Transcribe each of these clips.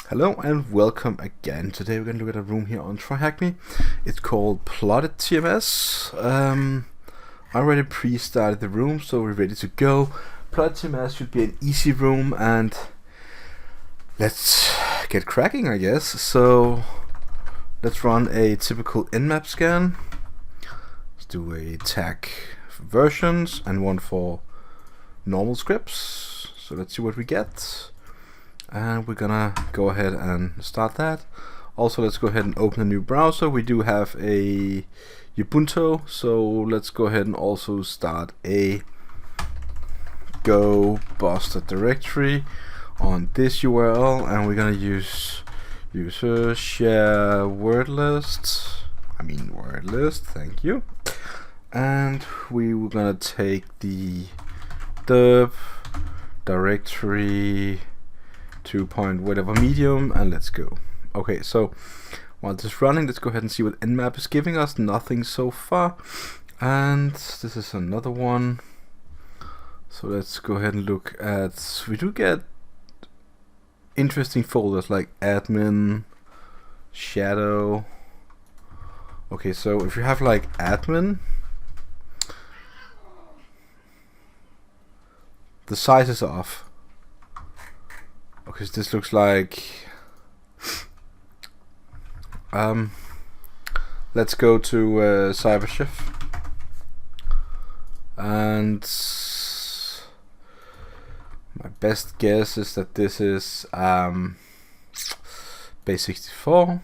Hello and welcome again. Today we're going to look at a room here on TryHackMe. It's called Plotted TMS. I already pre-started the room, so we're ready to go. Plotted TMS should be an easy room, and let's get cracking, I guess. So let's run a typical nmap scan. Let's do a tag versions and one for normal scripts. So let's see what we get. And we're gonna go ahead and start that. Also, let's go ahead and open a new browser. We do have a Ubuntu, so let's go ahead and also start a go buster directory on this URL, and we're gonna use user share word list. Thank you. And we were gonna take the derp directory 2 whatever medium, and let's go. Okay, so while this is running, let's go ahead and see what nmap is giving us. Nothing so far, and this is another one. So let's go ahead and look at, we do get interesting folders like admin, shadow. Okay, so if you have like admin, the size is off. Okay, so this looks like let's go to CyberChef, and my best guess is that this is base 64.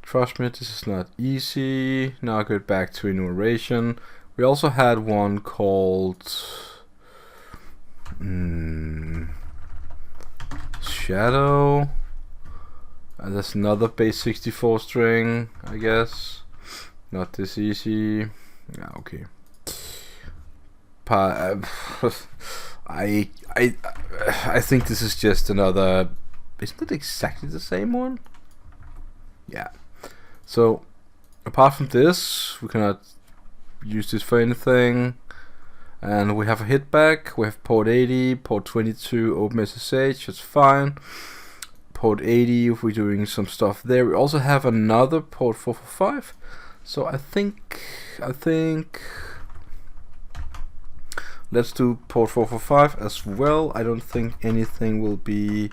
Trust me, this is not easy. Now I go back to enumeration. We also had one called shadow, and there's another base 64 string, I guess. Not this easy. Yeah, okay. I think this is just another. Isn't it exactly the same one? Yeah. So apart from this, we cannot use this for anything. And we have a hit back, we have port 80, port 22, OpenSSH, that's fine. Port 80 if we're doing some stuff there. We also have another port 445. So I think let's do port 445 as well. I don't think anything will be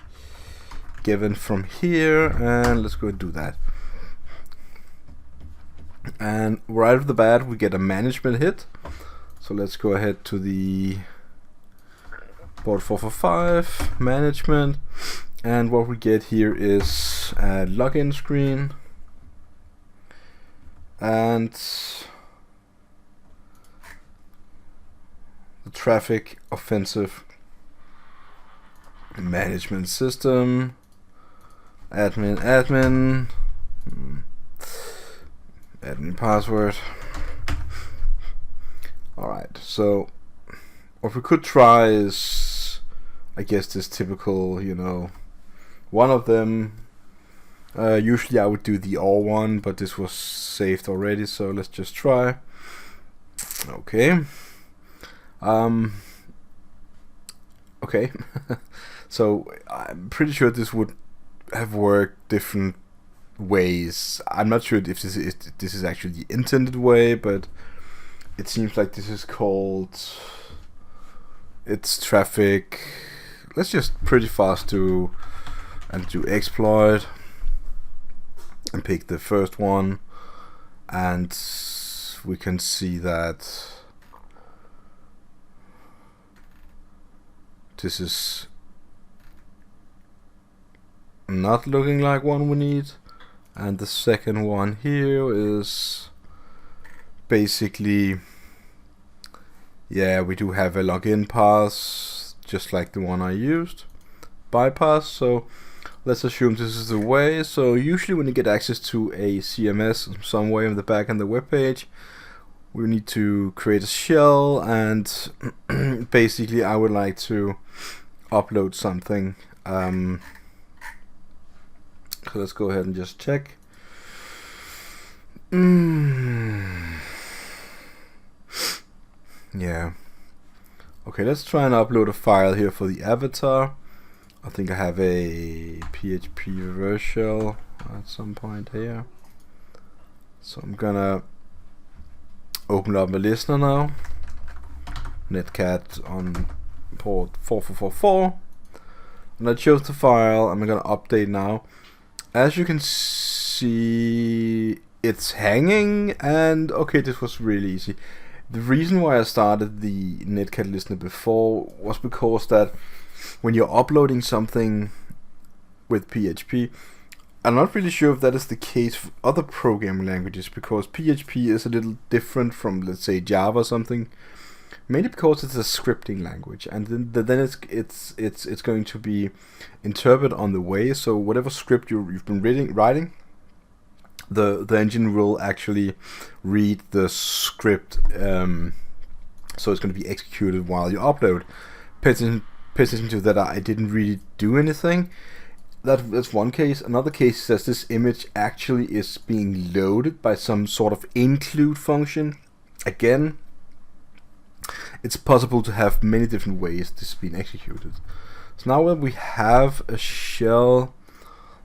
given from here, and let's go and do that. And right off the bat we get a management hit. So let's go ahead to the port 445 management, and what we get here is a login screen and the traffic offensive management system, admin password. Alright, so what we could try is, I guess, this typical, one of them. Usually I would do the all one, but this was saved already, so let's just try. Okay. Okay. So I'm pretty sure this would have worked different ways. I'm not sure if this is actually the intended way, but it seems like this is called, it's traffic. Let's just pretty fast do exploit and pick the first one, and we can see that this is not looking like one we need, and the second one here is basically, yeah, we do have a login pass just like the one I used, bypass. So let's assume this is the way. So usually when you get access to a CMS some way on the back end of the web page, we need to create a shell, and basically I would like to upload something. So let's go ahead and just check. Yeah. Okay, let's try and upload a file here for the avatar. I think I have a PHP reverse shell at some point here. So I'm gonna open up my listener now. Netcat on port 4444. And I chose the file. I'm gonna update now. As you can see, it's hanging, and okay, this was really easy. The reason why I started the Netcat listener before was because that when you're uploading something with PHP, I'm not really sure if that is the case for other programming languages, because PHP is a little different from, let's say, Java or something. Mainly because it's a scripting language, and then it's going to be interpreted on the way. So whatever script you've been writing, the engine will actually read the script. So it's going to be executed while you upload. Pay attention to that. I didn't really do anything. That's one case. Another case says this image actually is being loaded by some sort of include function. Again, it's possible to have many different ways this is being executed. So now that we have a shell,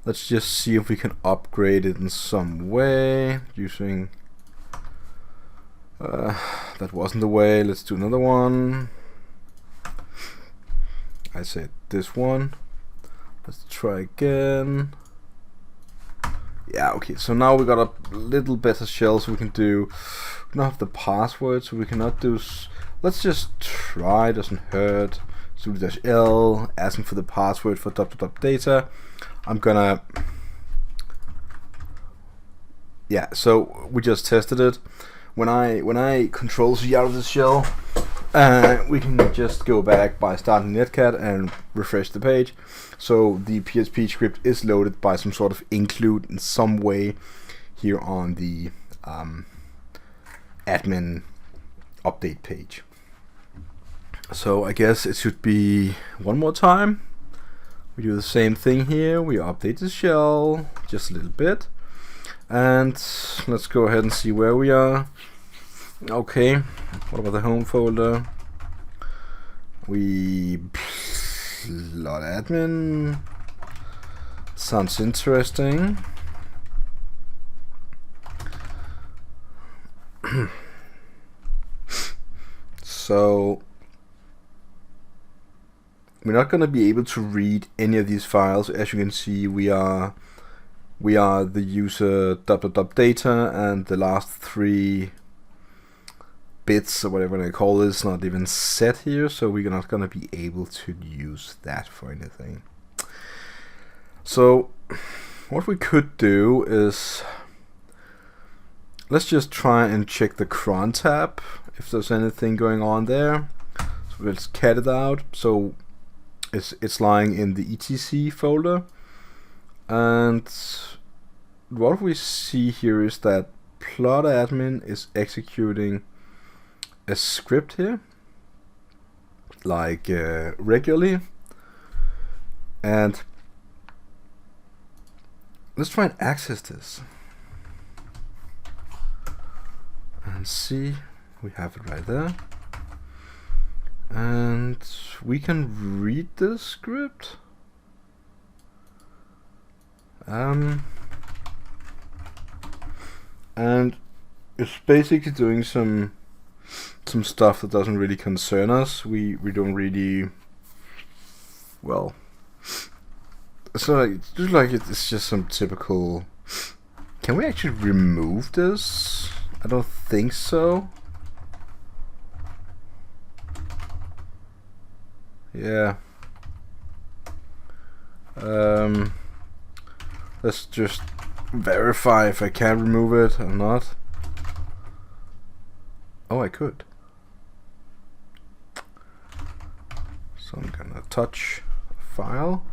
let's just see if we can upgrade it in some way using that wasn't the way. Let's do another one. I said this one. Let's try again. Yeah, okay, so now we got a little better shell, so we can not have the password, so we cannot do. Let's just try, doesn't hurt. sudo-l, asking for the password for data. I'm gonna, yeah, so we just tested it. When I control Z out of the shell, we can just go back by starting Netcat and refresh the page. So the PHP script is loaded by some sort of include in some way here on the admin update page. So I guess it should be one more time. We do the same thing here. We update the shell just a little bit. And let's go ahead and see where we are. Okay, what about the home folder? We plot admin. Sounds interesting. So we're not going to be able to read any of these files. As you can see, we are the user data, and the last 3 bits or whatever they call this not even set here, so we're not going to be able to use that for anything. So what we could do is let's just try and check the cron tab if there's anything going on there. So let's cat it out. So it's lying in the etc folder, and what we see here is that plot admin is executing a script here, like regularly. And let's try and access this and see. We have it right there, and we can read the script. And it's basically doing some stuff that doesn't really concern us. We don't really, well, so it's just some typical. Can we actually remove this? I don't think so. Yeah. Let's just verify if I can remove it or not. Oh, I could. So I'm gonna touch a file.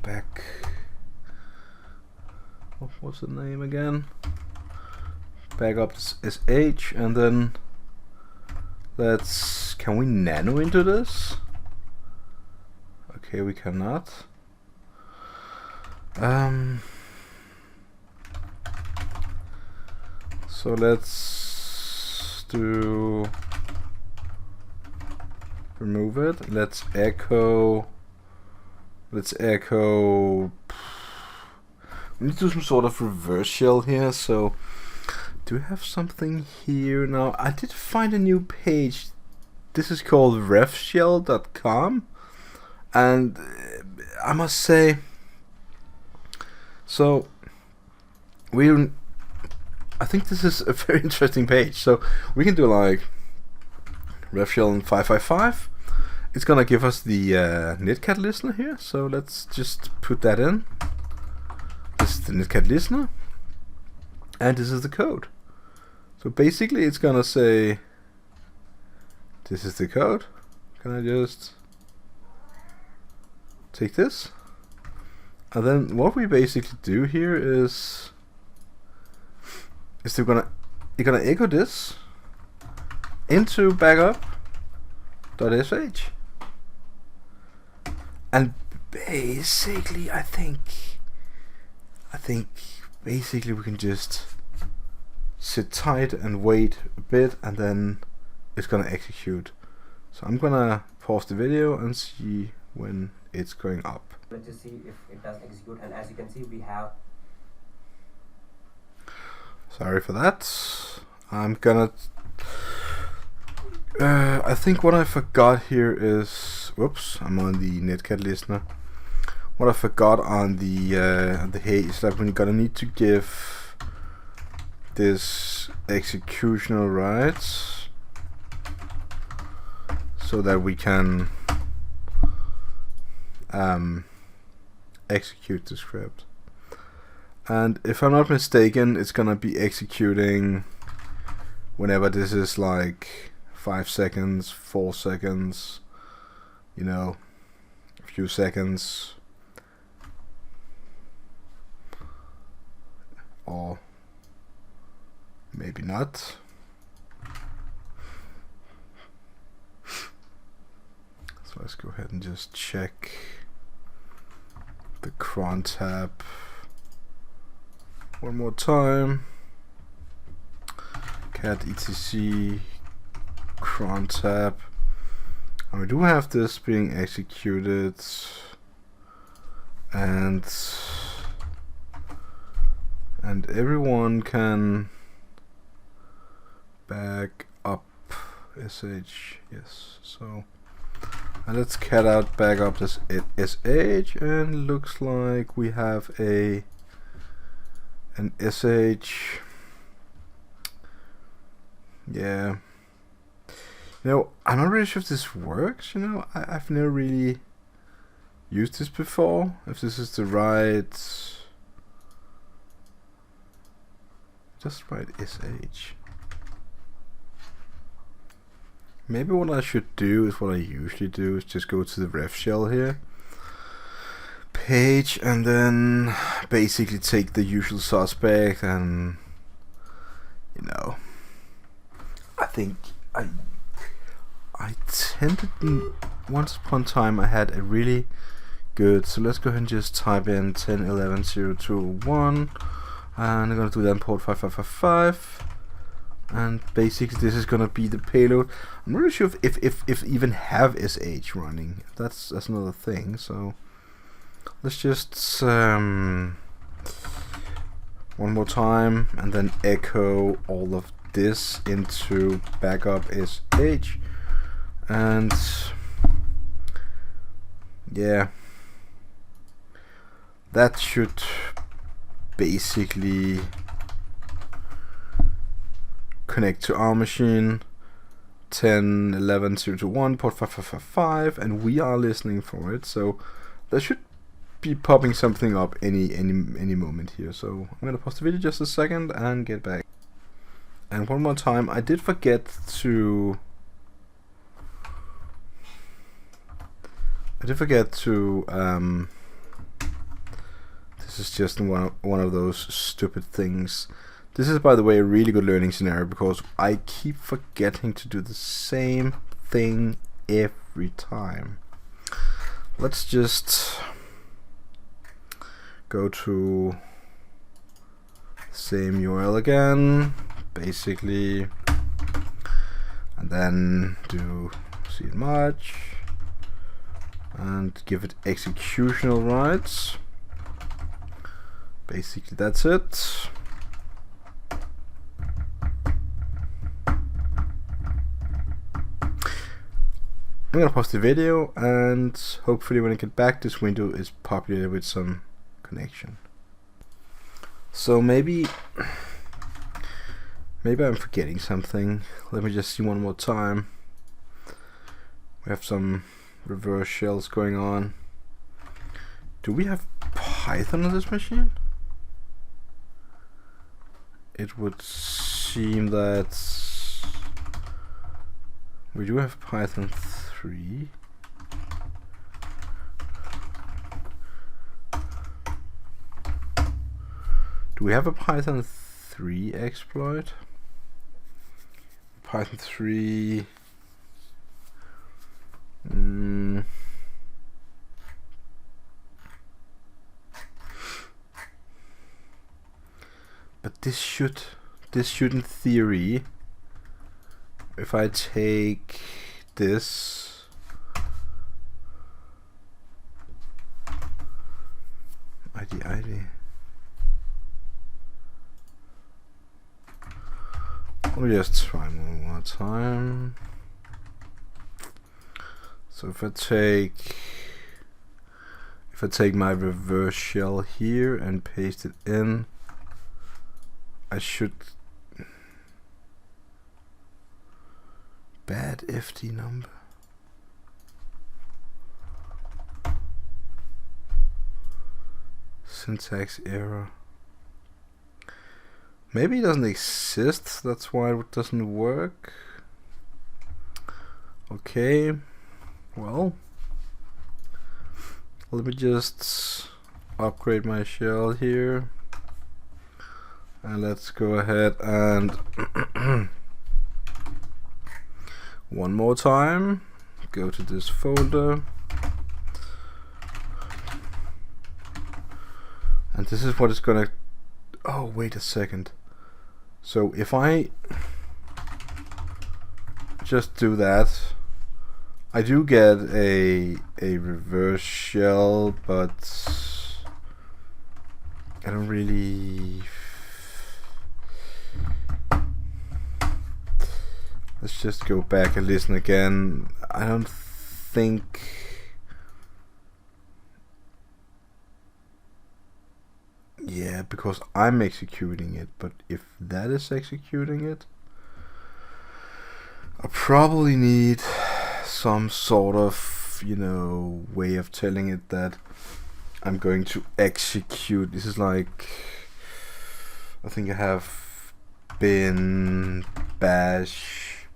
Back. What's the name again? Backup is H, and then can we nano into this? Okay, we cannot. So let's do remove it. Let's echo. We need to do some sort of reverse shell here. So do we have something here now? I did find a new page. This is called refshell.com, and I must say, so I think this is a very interesting page. So we can do like refshell in 555. It's gonna give us the netcat listener here. So let's just put that in. This is the netcat listener, and this is the code. So basically, it's gonna say, this is the code. Can I just take this? And then what we basically do here is you're gonna echo this into backup.sh, and basically I think basically we can just sit tight and wait a bit, and then it's gonna execute. So I'm gonna pause the video and see when it's going up. Let's just see if it does execute, and as you can see, we have. Sorry for that. I'm gonna. I think what I forgot here is. Whoops! I'm on the netcat listener. What I forgot on the hey is that we're gonna need to give this executional rights so that we can execute the script. And if I'm not mistaken, it's gonna be executing whenever this is like 5 seconds, 4 seconds, you know, a few seconds, or maybe not. So let's go ahead and just check the cron tab one more time. Cat etc cron tab, and we do have this being executed, and everyone can back up sh. Yes, so and let's cat out back up this sh, and looks like we have an sh. Yeah, you know, I'm not really sure if this works. You know, I've never really used this before. If this is the right, just write sh. Maybe what I should do is what I usually do, is just go to the ref shell here page, and then basically take the usual suspect, and you know, I think I tended once upon a time I had a really good, so let's go ahead and just type in 10.11.0.2.1, and I'm gonna do that in port 5555. And basically this is gonna be the payload. I'm not really sure if even have sh running. That's another thing. So let's just one more time, and then echo all of this into backup sh, and yeah, that should basically connect to our machine 10.11.0.2.1 port 5555, and we are listening for it. So that should be popping something up any moment here. So I'm gonna pause the video just a second and get back. And one more time, I did forget to this is just one of those stupid things. This is, by the way, a really good learning scenario, because I keep forgetting to do the same thing every time. Let's just go to the same URL again, basically, and then do proceed much, and give it executional rights. Basically that's it. I'm gonna pause the video, and hopefully when I get back this window is populated with some connection. So maybe I'm forgetting something. Let me just see one more time. We have some reverse shells going on. Do we have Python on this machine? It would seem that we do have Python 3. Do we have a Python 3 exploit? Python 3. But this should in theory, if I take this ID. Let me just try one more time. So if I take my reverse shell here and paste it in, I should bad FD number. Syntax error. Maybe it doesn't exist, that's why it doesn't work. Okay, well, let me just upgrade my shell here, and let's go ahead and one more time go to this folder, and this is what it's gonna. Oh, wait a second. So if I just do that, I do get a reverse shell, but I don't really. Let's just go back and listen again. I don't think. Yeah, because I'm executing it, but if that is executing it, I probably need some sort of, way of telling it that I'm going to execute. This is like, I think I have bin bash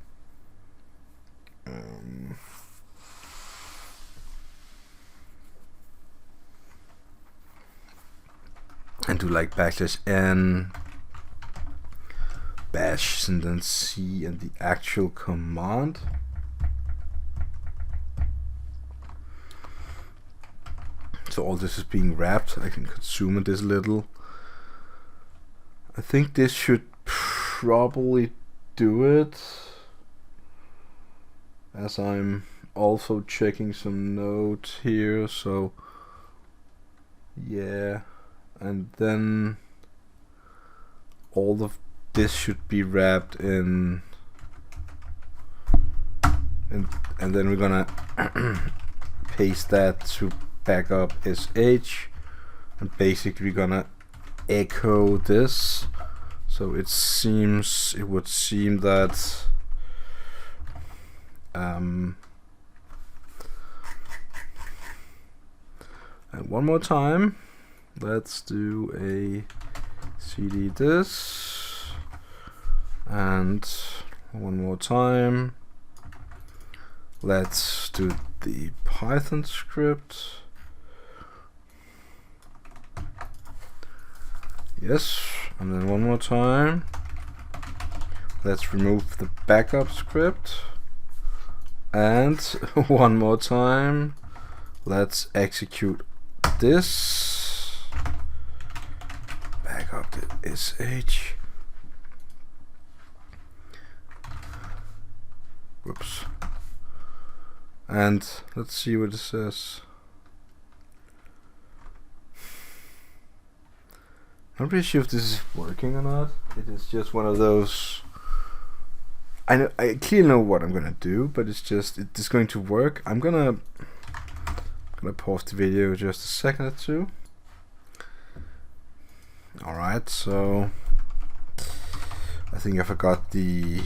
and do like \n bash and then C and the actual command. So all this is being wrapped. I can consume this little. I think this should probably do it, as I'm also checking some notes here. So yeah, and then all of this should be wrapped in, and then we're gonna paste that to backup sh, and basically we're gonna echo this. So it would seem that and one more time, let's do a cd this, and one more time, let's do the Python script. Yes, and then one more time, let's remove the backup script, and one more time, let's execute this, backup the sh. Whoops. And let's see what it says. I'm pretty sure if this is working or not. It is just one of those. I clearly know what I'm gonna do, but it's going to work. I'm gonna pause the video just a second or two. Alright, so I think I forgot the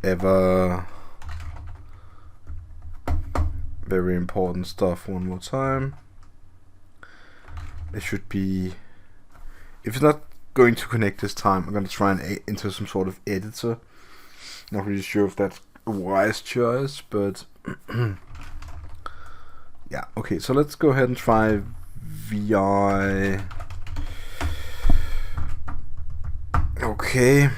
ever very important stuff one more time. It should be, if it's not going to connect this time, I'm going to try and enter some sort of editor. Not really sure if that's a wise choice, but yeah, okay, so let's go ahead and try VI. Okay.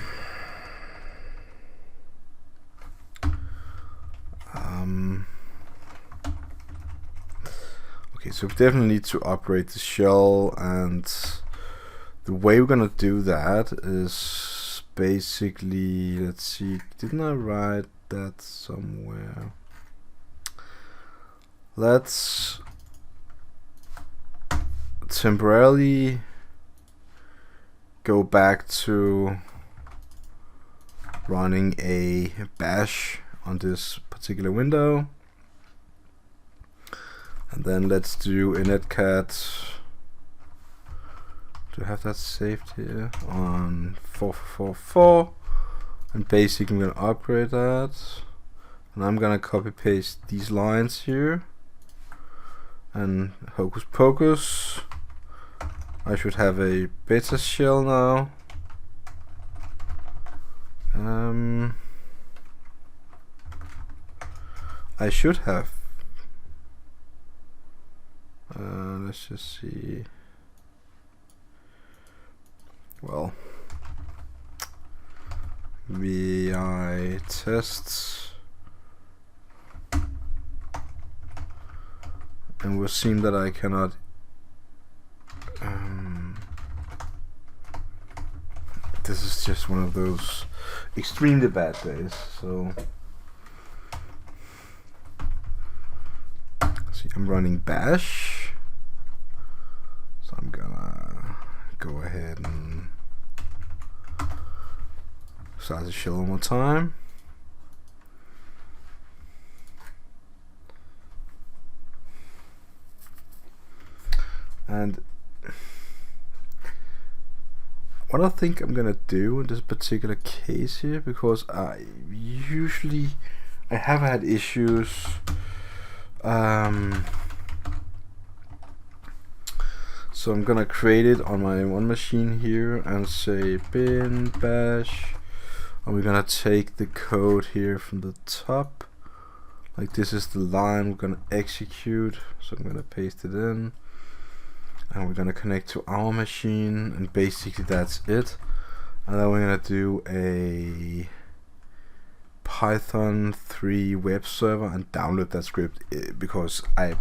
Okay, so we definitely need to upgrade the shell, and the way we're gonna do that is basically, let's see, didn't I write that somewhere? Let's temporarily go back to running a bash on this particular window, and then let's do a netcat. Do I have that saved here on 4444? And basically I'm gonna upgrade that, and I'm gonna copy paste these lines here, and hocus pocus, I should have a beta shell now. I should have. Let's just see. Well, VI tests, and we'll see that I cannot. This is just one of those extremely bad days. So, see, I'm running bash, so I'm gonna go ahead and start the shell one more time. And what I think I'm gonna do in this particular case here, because I have had issues so I'm gonna create it on my one machine here and say bin bash, and we're gonna take the code here from the top, like this is the line we're gonna execute, so I'm gonna paste it in, and we're gonna connect to our machine, and basically that's it. And then we're gonna do a Python 3 web server and download that script, because I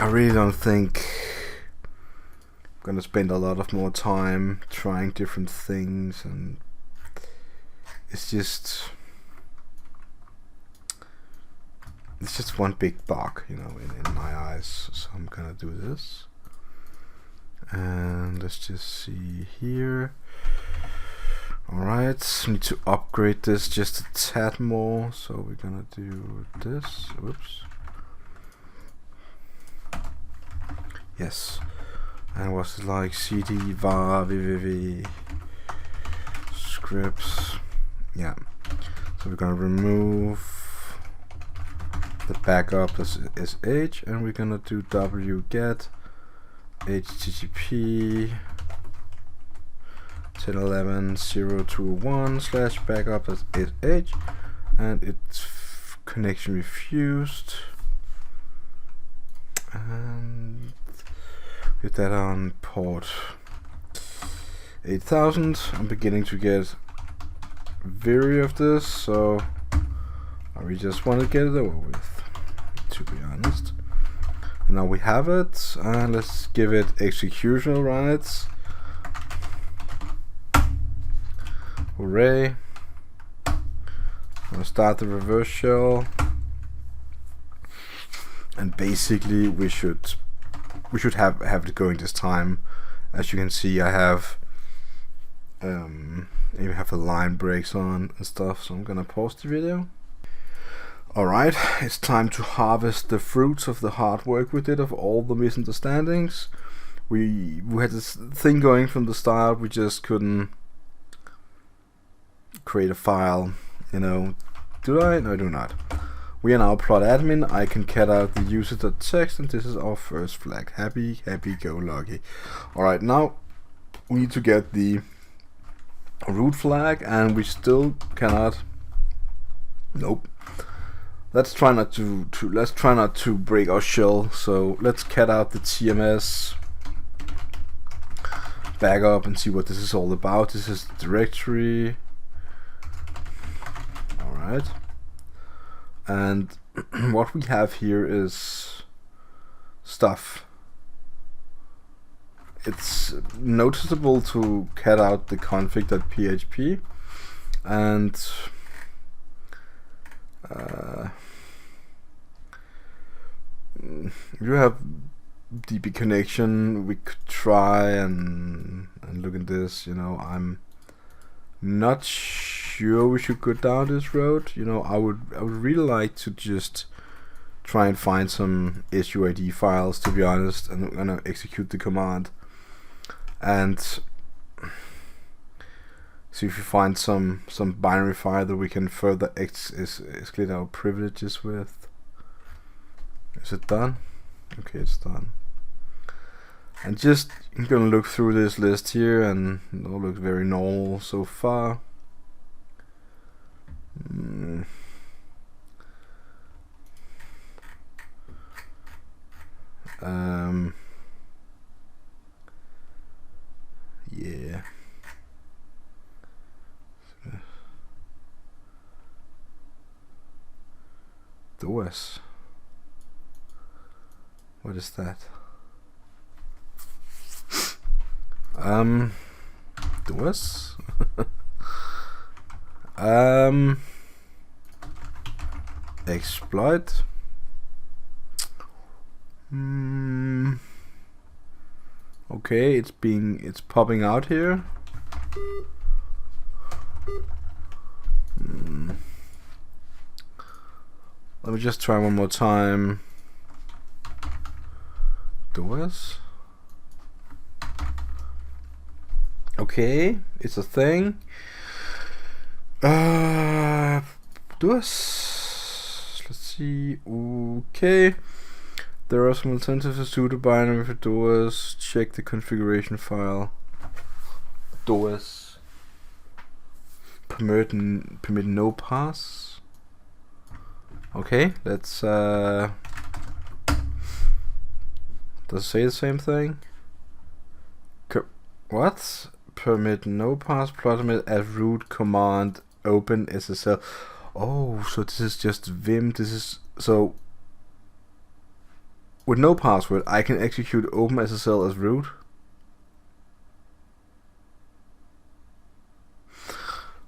really don't think I'm gonna spend a lot of more time trying different things, and it's just one big bug, you know, in my eyes. So I'm gonna do this, and let's just see here. Alright, need to upgrade this just a tad more, so we're gonna do this. Whoops. Yes, and what's it like? cd var vvv scripts. Yeah, so we're gonna remove the backup as sh, and we're gonna do wget http 10.11.021/backup as sh, and it's connection refused, and get that on port 8000. I'm beginning to get weary of this, so I really just want to get it over with, to be honest. And now we have it, and let's give it executional rights. Hooray. I'll start the reverse shell, and basically we should have it going this time. As you can see, I have even have the line breaks on and stuff, so I'm gonna pause the video. Alright, it's time to harvest the fruits of the hard work we did, of all the misunderstandings. We had this thing going from the start, we just couldn't create a file, you know. Do I? No, I do not. We are now plot admin. I can cut out the user.txt, and this is our first flag. Happy go lucky. Alright, now we need to get the root flag, and we still cannot. Nope. Let's try not to break our shell. So let's cut out the TMS, back up and see what this is all about. This is the directory. Alright. And what we have here is stuff. It's noticeable to cut out the config.php, and you have DB connection. We could try and look at this. You know, I'm not sure we should go down this road. You know, I would really like to just try and find some SUID files, to be honest, and I'm gonna execute the command and see if we find some binary file that we can further escalate our privileges with. Is it done? Okay, it's done. And just I'm gonna look through this list here, and it all looks very normal so far. Yeah. DOS. What is that? DOS? Exploit. Okay, it's popping out here. Let me just try one more time. DOS. Okay, it's a thing. DOS. Let's see. Okay. There are some alternatives to pseudo binary for DOS. Check the configuration file. DOS. Permit no pass. Okay, let's does it say the same thing? What? Permit no pass, plotmit as root command open SSL. Oh, so this is just Vim. This is so with no password I can execute OpenSSL as root.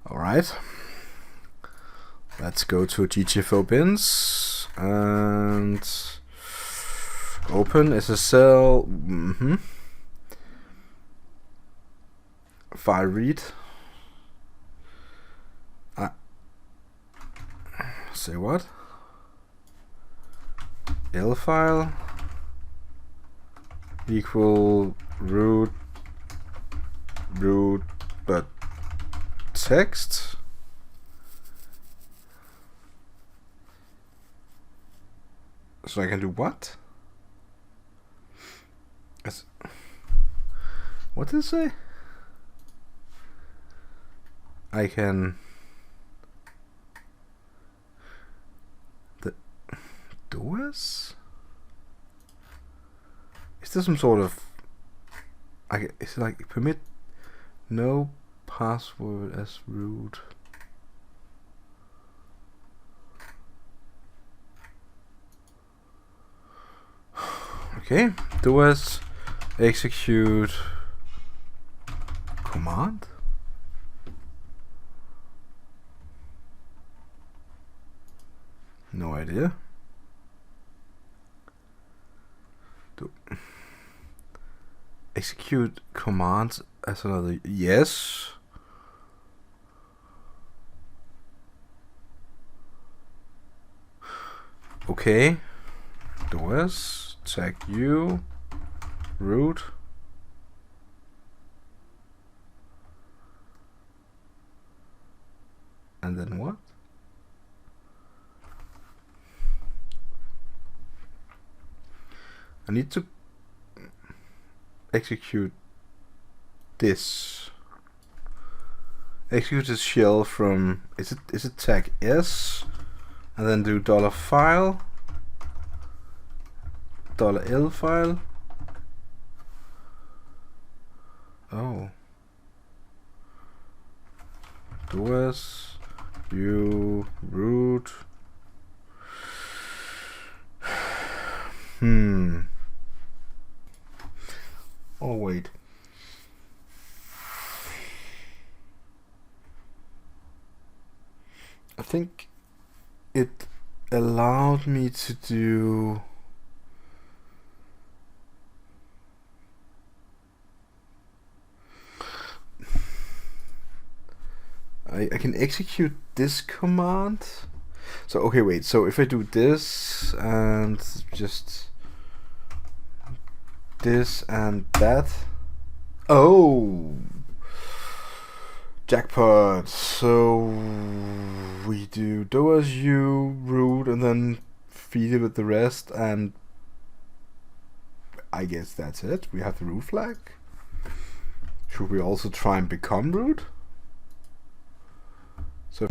Alright. Let's go to GTFO bins and open SSL. File read. Say what? L file equal root but text. So I can do what? What did it say? I can the DOS? Is there some sort of is it like permit no password as root? Okay, DOS execute command. No idea. Execute commands as another. Yes. Okay. DOS tag u root. And then what? I need to execute this. Execute this shell from, is it tag S, and then do $file, $L file. Oh. DOS u root. Oh wait. I think it allowed me to do I can execute this command. So okay, wait, so if I do this and just this and that. Oh, jackpot. So we do DOS u root and then feed it with the rest, and I guess that's it. We have the root flag. Should we also try and become root? So